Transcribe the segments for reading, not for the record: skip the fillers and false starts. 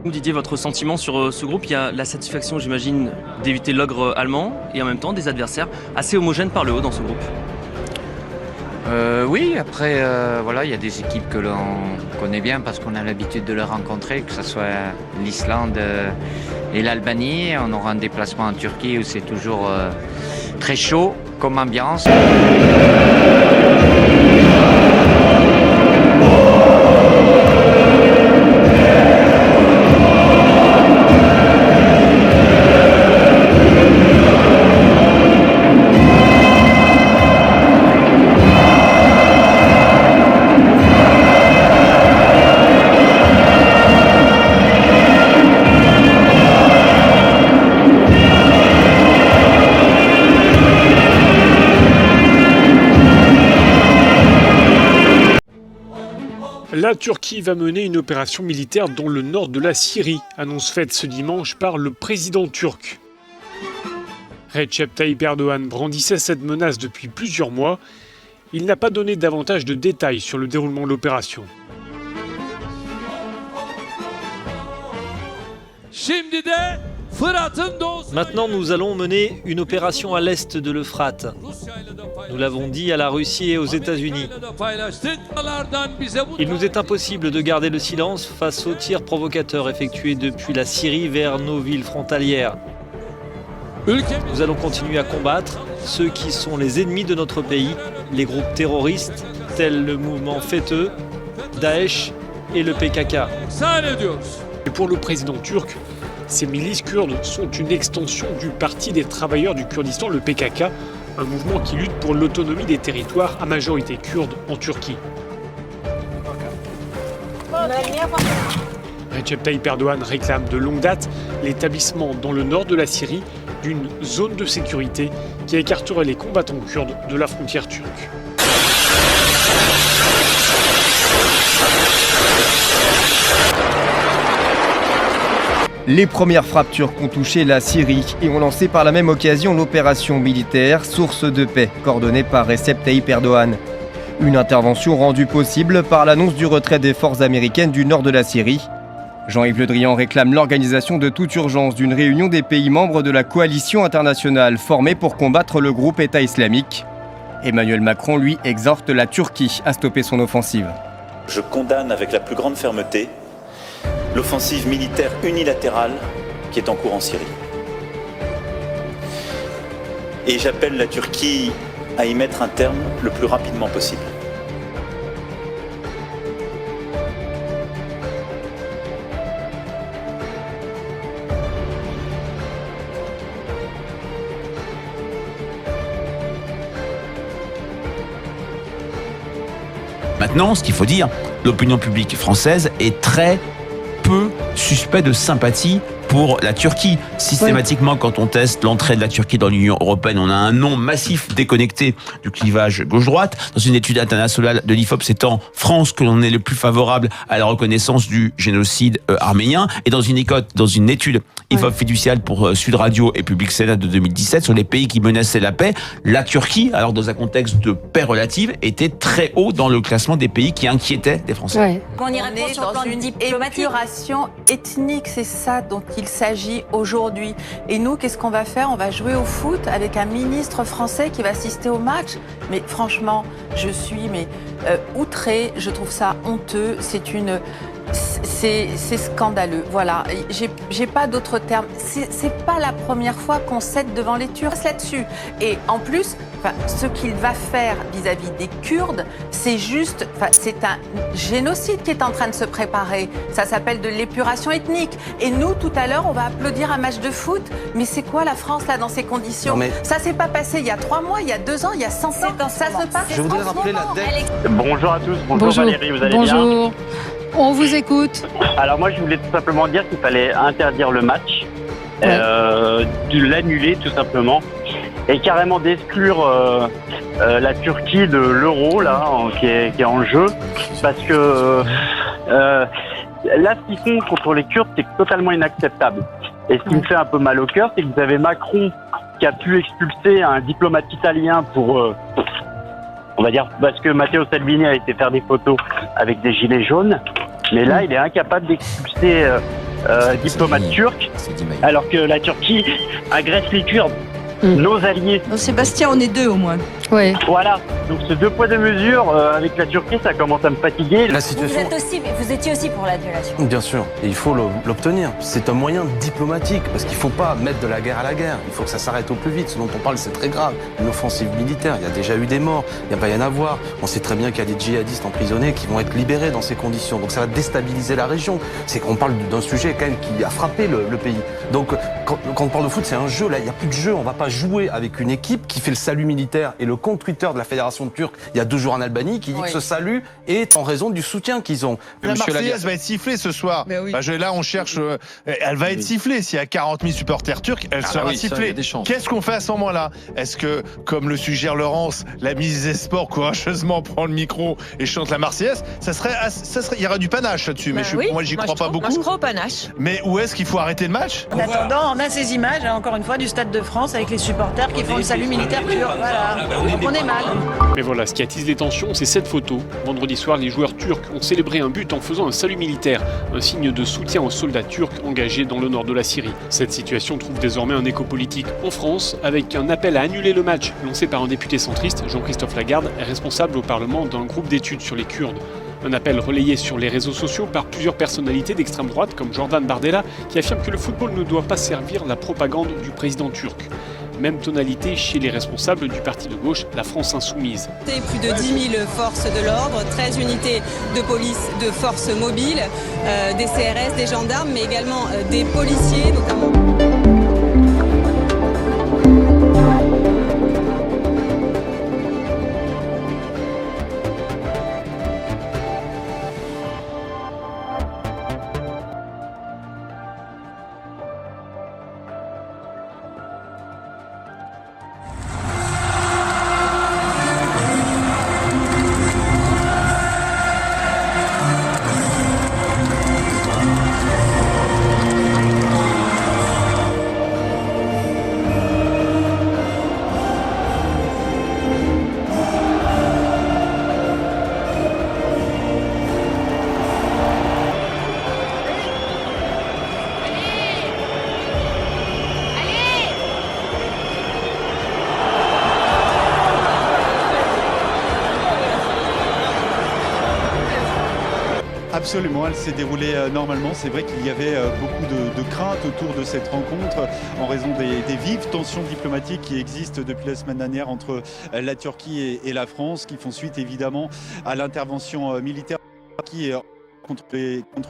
Didier, votre sentiment sur ce groupe? Il y a la satisfaction, j'imagine, d'éviter l'ogre allemand et en même temps des adversaires assez homogènes par le haut dans ce groupe. Oui, après, voilà, il y a des équipes que l'on connaît bien parce qu'on a l'habitude de les rencontrer, que ce soit l'Islande et l'Albanie. On aura un déplacement en Turquie où c'est toujours très chaud comme ambiance. La Turquie va mener une opération militaire dans le nord de la Syrie, annonce faite ce dimanche par le président turc. Recep Tayyip Erdogan brandissait cette menace depuis plusieurs mois. Il n'a pas donné davantage de détails sur le déroulement de l'opération. Maintenant, nous allons mener une opération à l'est de l'Euphrate. Nous l'avons dit à la Russie et aux États-Unis. Il nous est impossible de garder le silence face aux tirs provocateurs effectués depuis la Syrie vers nos villes frontalières. Nous allons continuer à combattre ceux qui sont les ennemis de notre pays, les groupes terroristes tels le mouvement Feteux, Daesh et le PKK. Et pour le président turc, ces milices kurdes sont une extension du Parti des travailleurs du Kurdistan, le PKK, un mouvement qui lutte pour l'autonomie des territoires à majorité kurde en Turquie. Recep Tayyip Erdogan réclame de longue date l'établissement dans le nord de la Syrie d'une zone de sécurité qui écarterait les combattants kurdes de la frontière turque. Les premières frappes turques ont touché la Syrie et ont lancé par la même occasion l'opération militaire Source de paix, coordonnée par Recep Tayyip Erdogan. Une intervention rendue possible par l'annonce du retrait des forces américaines du nord de la Syrie. Jean-Yves Le Drian réclame l'organisation de toute urgence d'une réunion des pays membres de la coalition internationale formée pour combattre le groupe État islamique. Emmanuel Macron, lui, exhorte la Turquie à stopper son offensive. Je condamne avec la plus grande fermeté l'offensive militaire unilatérale qui est en cours en Syrie. Et j'appelle la Turquie à y mettre un terme le plus rapidement possible. Maintenant, ce qu'il faut dire, l'opinion publique française est très peu suspect de sympathie pour la Turquie. Systématiquement, quand on teste l'entrée de la Turquie dans l'Union européenne, on a un nom massif déconnecté du clivage gauche-droite. Dans une étude internationale de l'IFOP, c'est en France que l'on est le plus favorable à la reconnaissance du génocide arménien. Et dans une étude IFOP fiduciale pour Sud Radio et Public Sénat de 2017 sur les pays qui menaçaient la paix, la Turquie, alors dans un contexte de paix relative, était très haut dans le classement des pays qui inquiétaient des Français. Ouais. On est dans une épuration ethnique, c'est ça dont il s'agit aujourd'hui. Et nous, qu'est-ce qu'on va faire? On va jouer au foot avec un ministre français qui va assister au match. Mais franchement, je suis outrée, je trouve ça honteux, c'est scandaleux. Voilà, j'ai pas d'autres termes. C'est pas la première fois qu'on cède devant les Turcs là-dessus. Et en plus, ce qu'il va faire vis-à-vis des Kurdes, c'est un génocide qui est en train de se préparer. Ça s'appelle de l'épuration ethnique. Et nous, tout à l'heure, on va applaudir un match de foot. Mais c'est quoi la France là dans ces conditions? Ça s'est pas passé il y a 3 mois, il y a 2 ans, il y a 100 ans. Ça se passe. Je voudrais rappeler la dette. Bonjour à tous, bonjour Valérie, vous allez bien? Bonjour, on vous écoute. Alors moi je voulais tout simplement dire qu'il fallait interdire le match, de l'annuler tout simplement, et carrément d'exclure la Turquie de l'euro là, qui est en jeu, parce que là ce qu'ils font contre les Kurdes c'est totalement inacceptable. Et ce qui me fait un peu mal au cœur, c'est que vous avez Macron qui a pu expulser un diplomate italien pour, on va dire, parce que Matteo Salvini a été faire des photos avec des gilets jaunes. Mais là, il est incapable d'expulser diplomate turc, alors que la Turquie agresse les Kurdes. Nos alliés. Sébastien, on est deux au moins. Oui. Voilà, donc ce 2 poids 2 mesures avec la Turquie, ça commence à me fatiguer. La situation... Vous étiez aussi pour la violation. Bien sûr, et il faut l'obtenir. C'est un moyen diplomatique, parce qu'il ne faut pas mettre de la guerre à la guerre. Il faut que ça s'arrête au plus vite. Ce dont on parle, c'est très grave. Une offensive militaire, il y a déjà eu des morts, il va y en avoir. On sait très bien qu'il y a des djihadistes emprisonnés qui vont être libérés dans ces conditions. Donc ça va déstabiliser la région. C'est qu'on parle d'un sujet quand même qui a frappé le pays. Donc quand on parle de foot, c'est un jeu. Là, il n'y a plus de jeu. On ne va pas jouer avec une équipe qui fait le salut militaire. Et le compte Twitter de la Fédération turque, il y a 2 jours en Albanie, qui dit que ce salut est en raison du soutien qu'ils ont. La Marseillaise va être sifflée ce soir. Oui. Là, on cherche. Elle va être sifflée. S'il y a 40 000 supporters turcs, elle sera sifflée. Qu'est-ce qu'on fait à ce moment-là? Est-ce que, comme le suggère Laurence, la ministre des Sports courageusement prend le micro et chante la Marseillaise? Il y aura du panache là-dessus. Mais moi, j'y crois pas beaucoup. Moi, je crois au panache. Mais où est-ce qu'il faut arrêter le match? En attendant, on a ces images, encore une fois, du Stade de France avec les supporters qui font le salut militaire turc. Voilà. Donc on est mal. Mais voilà, ce qui attise les tensions, c'est cette photo. Vendredi soir, les joueurs turcs ont célébré un but en faisant un salut militaire, un signe de soutien aux soldats turcs engagés dans le nord de la Syrie. Cette situation trouve désormais un écho politique en France, avec un appel à annuler le match lancé par un député centriste, Jean-Christophe Lagarde, responsable au Parlement d'un groupe d'études sur les Kurdes. Un appel relayé sur les réseaux sociaux par plusieurs personnalités d'extrême droite comme Jordan Bardella, qui affirme que le football ne doit pas servir la propagande du président turc. Même tonalité chez les responsables du parti de gauche, la France Insoumise. Plus de 10 000 forces de l'ordre, 13 unités de police, de forces mobiles, des CRS, des gendarmes, mais également des policiers, notamment. Absolument, elle s'est déroulée normalement. C'est vrai qu'il y avait beaucoup de craintes autour de cette rencontre en raison des vives tensions diplomatiques qui existent depuis la semaine dernière entre la Turquie et la France, qui font suite évidemment à l'intervention militaire qui contre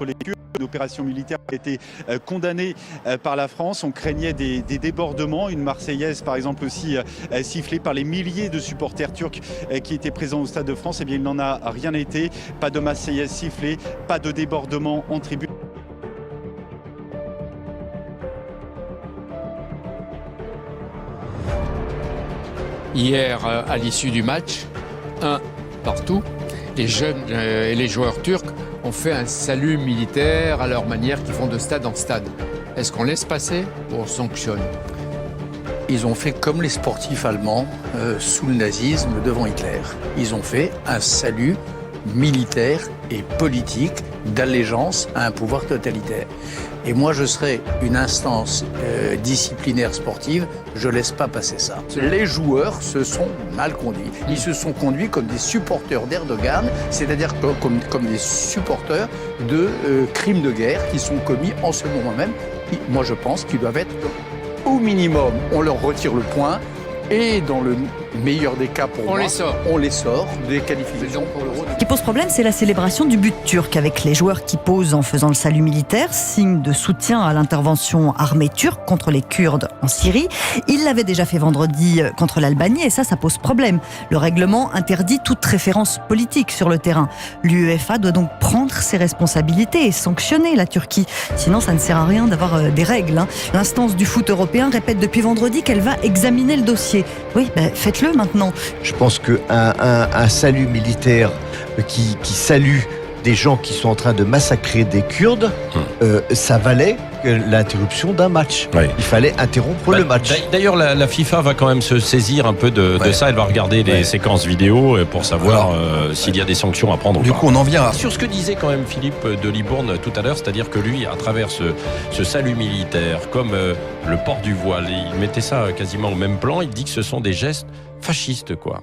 les Kurdes. Une opération militaire qui a été condamnée par la France. On craignait des débordements. Une Marseillaise, par exemple, aussi sifflée par les milliers de supporters turcs qui étaient présents au Stade de France. Eh bien, il n'en a rien été. Pas de Marseillaise sifflée, pas de débordement en tribune. Hier, à l'issue du match, partout, les jeunes et les joueurs turcs ont fait un salut militaire à leur manière qui font de stade en stade. Est-ce qu'on laisse passer ou on sanctionne? Ils ont fait comme les sportifs allemands sous le nazisme devant Hitler. Ils ont fait un salut militaire et politique d'allégeance à un pouvoir totalitaire. Et moi, je serais une instance disciplinaire sportive, je laisse pas passer ça. Les joueurs se sont mal conduits. Ils se sont conduits comme des supporters d'Erdogan, c'est-à-dire comme des supporters de crimes de guerre qui sont commis en ce moment même. Moi, je pense qu'ils doivent être au minimum, on leur retire le point. Et dans le meilleur des cas, pour moi, on les sort des qualifications pour l'Euro. Ce qui pose problème, c'est la célébration du but turc, avec les joueurs qui posent en faisant le salut militaire, signe de soutien à l'intervention armée turque contre les Kurdes en Syrie. Il l'avait déjà fait vendredi contre l'Albanie, et ça pose problème. Le règlement interdit toute référence politique sur le terrain. L'UEFA doit donc prendre ses responsabilités et sanctionner la Turquie. Sinon, ça ne sert à rien d'avoir des règles. L'instance du foot européen répète depuis vendredi qu'elle va examiner le dossier. Oui, faites-le maintenant. Je pense qu'un salut militaire qui salue des gens qui sont en train de massacrer des Kurdes, ça valait que l'interruption d'un match. Ouais. Il fallait interrompre le match. D'ailleurs, la FIFA va quand même se saisir un peu de ça. Elle va regarder les séquences vidéo pour savoir s'il y a des sanctions à prendre. Du coup, on en vient sur ce que disait quand même Philippe de Libourne tout à l'heure, c'est-à-dire que lui, à travers ce salut militaire, comme le port du voile, il mettait ça quasiment au même plan. Il dit que ce sont des gestes fascistes, quoi.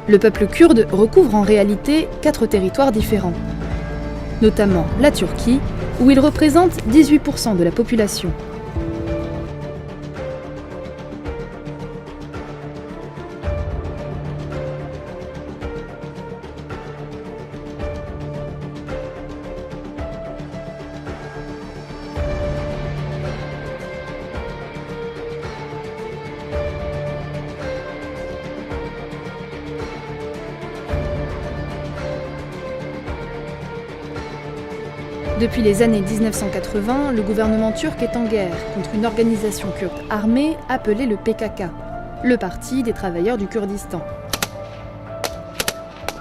Le peuple kurde recouvre en réalité 4 territoires différents, notamment la Turquie, où il représente 18% de la population. Depuis les années 1980, le gouvernement turc est en guerre contre une organisation kurde armée appelée le PKK, le Parti des travailleurs du Kurdistan.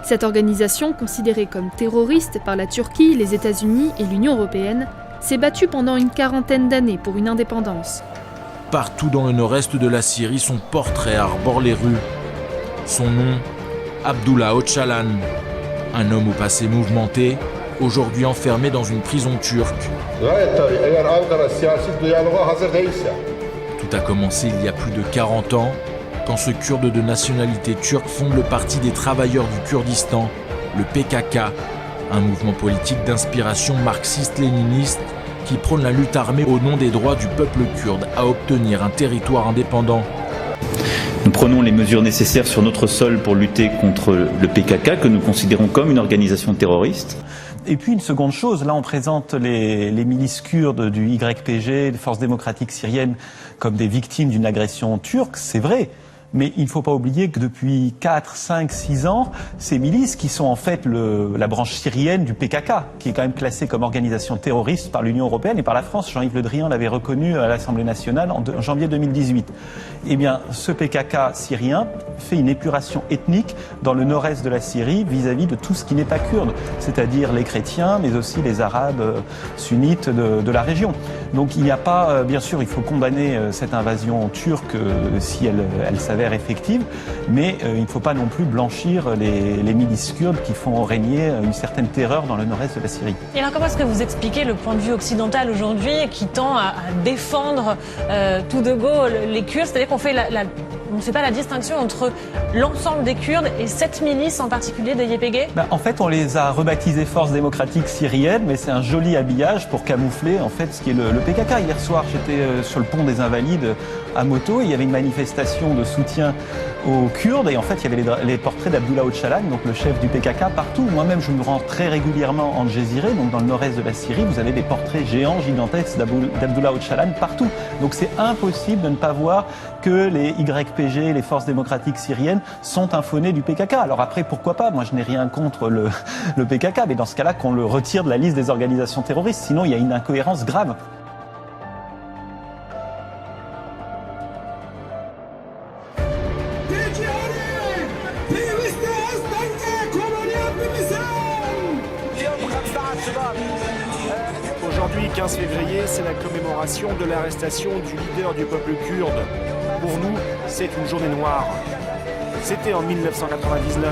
Cette organisation, considérée comme terroriste par la Turquie, les États-Unis et l'Union européenne, s'est battue pendant une quarantaine d'années pour une indépendance. Partout dans le nord-est de la Syrie, son portrait arbore les rues. Son nom, Abdullah Öcalan, un homme au passé mouvementé, aujourd'hui enfermé dans une prison turque. Tout a commencé il y a plus de 40 ans, quand ce Kurde de nationalité turque fonde le Parti des travailleurs du Kurdistan, le PKK, un mouvement politique d'inspiration marxiste-léniniste qui prône la lutte armée au nom des droits du peuple kurde à obtenir un territoire indépendant. Nous prenons les mesures nécessaires sur notre sol pour lutter contre le PKK, que nous considérons comme une organisation terroriste. Et puis une seconde chose, là on présente les milices kurdes du YPG, des forces démocratiques syriennes, comme des victimes d'une agression turque, c'est vrai. Mais il ne faut pas oublier que depuis 4, 5, 6 ans, ces milices qui sont en fait la branche syrienne du PKK, qui est quand même classée comme organisation terroriste par l'Union européenne et par la France. Jean-Yves Le Drian l'avait reconnu à l'Assemblée nationale en janvier 2018. Eh bien, ce PKK syrien fait une épuration ethnique dans le nord-est de la Syrie vis-à-vis de tout ce qui n'est pas kurde, c'est-à-dire les chrétiens, mais aussi les arabes sunnites de la région. Donc il n'y a pas, bien sûr, il faut condamner cette invasion turque si elle s'avère effective, mais il ne faut pas non plus blanchir les milices kurdes qui font régner une certaine terreur dans le nord-est de la Syrie. Et alors comment est-ce que vous expliquez le point de vue occidental aujourd'hui qui tend à défendre tout de go les Kurdes, c'est-à-dire qu'on fait on ne fait pas la distinction entre l'ensemble des Kurdes et cette milice en particulier de YPG? En fait, on les a rebaptisés Forces démocratiques syriennes, mais c'est un joli habillage pour camoufler en fait ce qui est le PKK. Hier soir, j'étais sur le pont des Invalides à moto et il y avait une manifestation de soutien aux Kurdes et en fait, il y avait les portraits d'Abdullah Öcalan, donc le chef du PKK, partout. Moi-même, je me rends très régulièrement en Jezireh, donc dans le nord-est de la Syrie, vous avez des portraits géants, gigantesques d'Abdullah Öcalan partout. Donc c'est impossible de ne pas voir que les YPG, les forces démocratiques syriennes, sont un faux-nez du PKK. Alors après, pourquoi pas? Moi, je n'ai rien contre le PKK, mais dans ce cas-là, qu'on le retire de la liste des organisations terroristes. Sinon, il y a une incohérence grave. Aujourd'hui, 15 février, c'est la commémoration de l'arrestation du leader du peuple kurde. Pour nous, c'est une journée noire. C'était en 1999.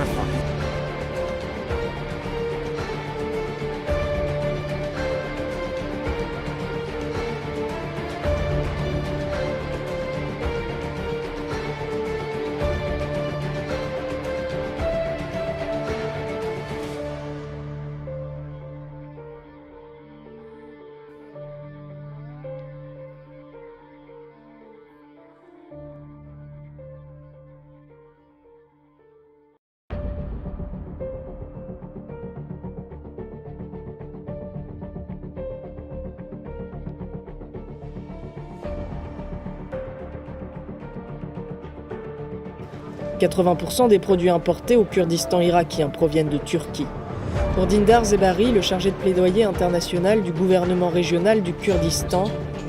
80% des produits importés au Kurdistan irakien proviennent de Turquie. Pour Dindar Zebari, le chargé de plaidoyer international du gouvernement régional du Kurdistan,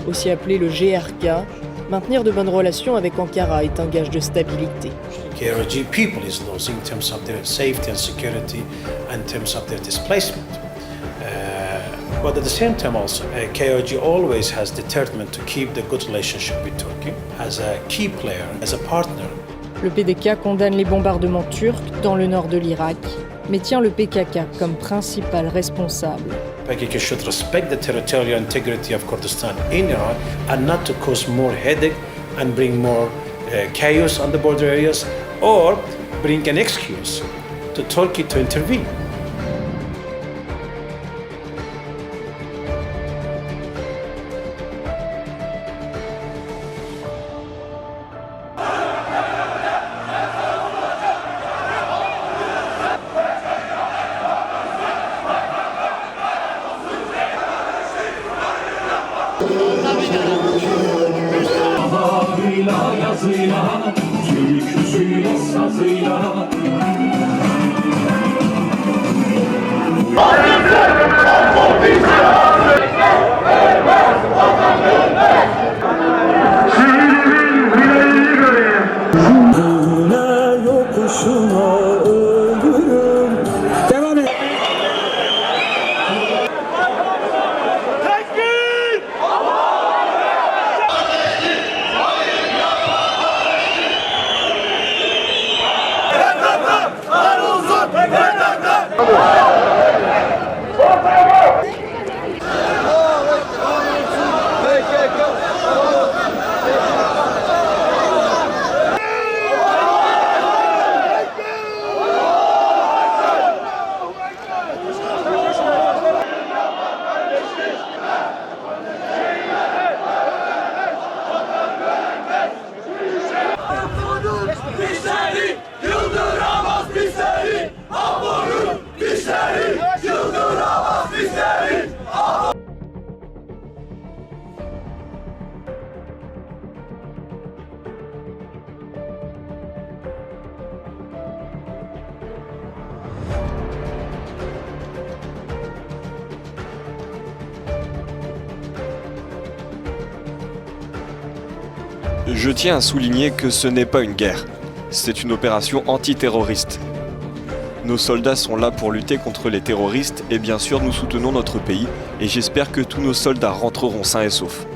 aussi appelé le GRK, maintenir de bonnes relations avec Ankara est un gage de stabilité. KRG people is losing in terms of their safety and security and in terms of their displacement. But at the same time also, KRG always has determined to keep the good relationship with Turkey as a key player, as a partner. Le PDK condamne les bombardements turcs dans le nord de l'Irak, mais tient le PKK comme principal responsable. PKK should respect the territorial integrity of Kurdistan in Iraq and not to cause more headache and bring more chaos on the border areas or bring an excuse to Turkey to intervene. Yazıyla, türküsüyle, sazıyla. Je tiens à souligner que ce n'est pas une guerre, c'est une opération antiterroriste. Nos soldats sont là pour lutter contre les terroristes et bien sûr nous soutenons notre pays et j'espère que tous nos soldats rentreront sains et saufs.